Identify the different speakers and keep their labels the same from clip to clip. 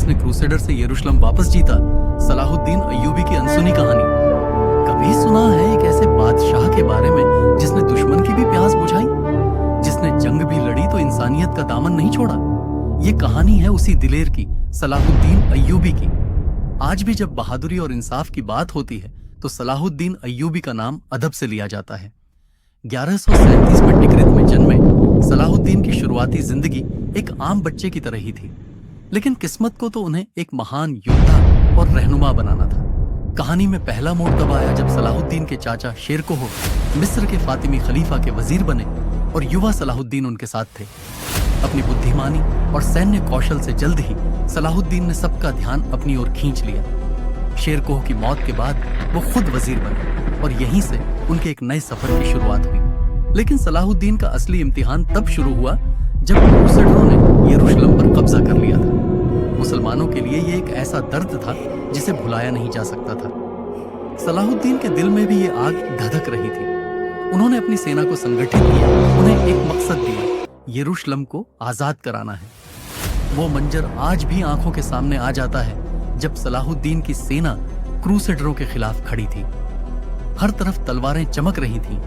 Speaker 1: जिसने क्रूसेडर से यरूशलेम वापस जीता, सलाहुद्दीन अय्यूबी की अनसुनी कहानी। कभी सुना है एक ऐसे बादशाह के बारे में जिसने दुश्मन की भी प्यास बुझाई, जिसने जंग भी लड़ी तो इंसानियत का दामन नहीं छोड़ा? ये कहानी है उसी दिलेर की, सलाहुद्दीन अय्यूबी की। आज भी जब बहादुरी और इंसाफ की बात होती है तो सलाहुद्दीन अय्यूबी का नाम अदब से लिया जाता है। 1137 में टिकरित में जन्मे सलाहुद्दीन की शुरुआती जिंदगी एक आम बच्चे की तरह ही थी, लेकिन किस्मत को तो उन्हें एक महान योद्धा और रहनुमा बनाना था। कहानी में पहला मोड़ तब आया जब सलाहुद्दीन के चाचा शेरकोह मिस्र के फातिमी खलीफा के वजीर बने और युवा सलाहुद्दीन उनके साथ थे। अपनी बुद्धिमानी और सैन्य कौशल से जल्द ही सलाहुद्दीन ने सबका ध्यान अपनी ओर खींच लिया। शेरकोह की मौत के बाद वो खुद वजीर बने और यहीं से उनके एक नए सफर की शुरुआत हुई। लेकिन सलाहुद्दीन का असली इम्तिहान तब शुरू हुआ जब क्रूसेडरों ने यरूशलेम पर कब्जा कर लिया था। मुसलमानों के लिए ये एक ऐसा दर्द था जिसे भुलाया नहीं जा सकता था। सलाहुद्दीन के दिल में भी ये आग धधक रही थी। उन्होंने अपनी सेना को संगठित किया, उन्हें एक मकसद दिया, यरूशलेम को आजाद कराना है। वो मंजर आज भी आंखों के सामने आ जाता है जब सलाहुद्दीन की सेना क्रूसेडरों के खिलाफ खड़ी थी। हर तरफ तलवारें चमक रही थीं।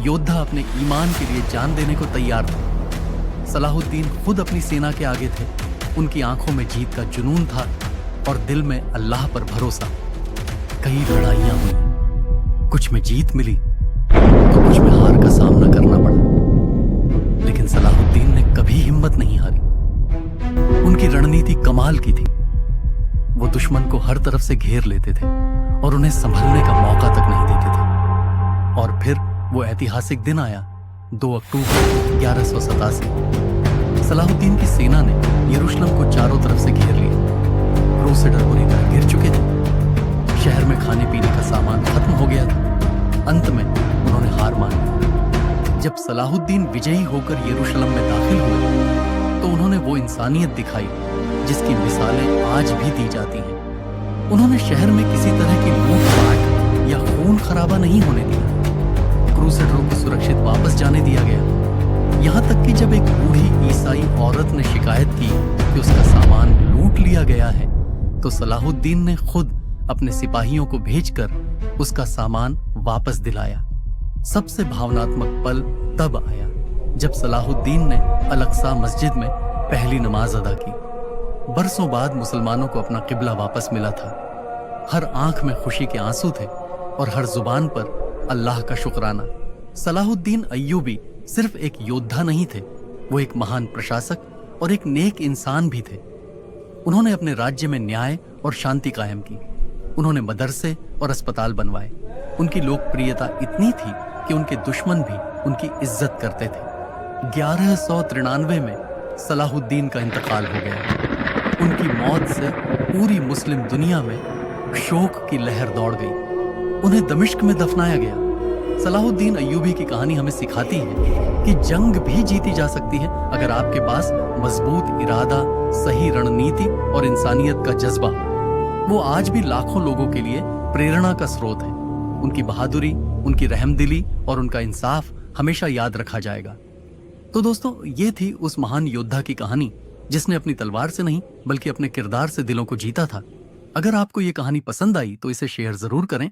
Speaker 1: योद्धा अपने ईमान के लिए जान देने को तैयार थे। सलाहुद्दीन खुद अपनी सेना के आगे थे। उनकी आंखों में जीत का जुनून था और दिल में अल्लाह पर भरोसा। कई लड़ाइयां हुई, कुछ में जीत मिली तो कुछ में हार का सामना करना पड़ा, लेकिन सलाहुद्दीन ने कभी हिम्मत नहीं हारी। उनकी रणनीति कमाल की थी। वो दुश्मन को हर तरफ से घेर लेते थे और उन्हें संभलने का मौका तक नहीं देते थे। और फिर वो ऐतिहासिक दिन आया, 2 अक्टूबर 1187। सलाहुद्दीन की सेना ने यरूशलेम को चारों तरफ से घेर लिया। क्रूसेडर बुरी तरह गिर चुके थे। शहर में खाने पीने का सामान खत्म हो गया था। अंत में उन्होंने हार मान ली। जब सलाहुद्दीन विजयी होकर यरूशलेम में दाखिल हुए तो उन्होंने वो इंसानियत दिखाई जिसकी मिसालें आज भी दी जाती हैं। उन्होंने शहर में किसी तरह की लूट-पाट या खून खराबा नहीं होने दिया। क्रूसेडरों को सुरक्षित वापस जाने दिया गया। यहाँ तक कि जब एक बूढ़ी ईसाई औरत ने शिकायत की कि उसका सामान लूट लिया गया है तो सलाहुद्दीन ने खुद अपने सिपाहियों को भेजकर उसका सामान वापस दिलाया। सबसे भावनात्मक पल तब आया जब सलाहुद्दीन ने अल-अक्सा मस्जिद में पहली नमाज अदा की। बरसों बाद मुसलमानों को अपना किबला वापस मिला था। हर आंख में खुशी के आंसू थे और हर जुबान पर अल्लाह का शुक्राना। सलाहुद्दीन अय्यूबी सिर्फ एक योद्धा नहीं थे, वो एक महान प्रशासक और एक नेक इंसान भी थे। उन्होंने अपने राज्य में न्याय और शांति कायम की। उन्होंने मदरसे और अस्पताल बनवाए। उनकी लोकप्रियता इतनी थी कि उनके दुश्मन भी उनकी इज्जत करते थे। 1193 में सलाहुद्दीन का इंतकाल हो गया। उनकी मौत से पूरी मुस्लिम दुनिया में शोक की लहर दौड़ गई। उन्हें दमिश्क में दफनाया गया। सलाहुद्दीन अय्यूबी की कहानी हमें सिखाती है कि जंग भी जीती जा सकती है अगर आपके पास मजबूत इरादा, सही रणनीति और इंसानियत का जज्बा। वो आज भी लाखों लोगों के लिए प्रेरणा का स्रोत है। उनकी बहादुरी, उनकी रहमदिली और उनका इंसाफ हमेशा याद रखा जाएगा। तो दोस्तों, ये थी उस महान योद्धा की कहानी जिसने अपनी तलवार से नहीं बल्कि अपने किरदार से दिलों को जीता था। अगर आपको ये कहानी पसंद आई तो इसे शेयर जरूर करें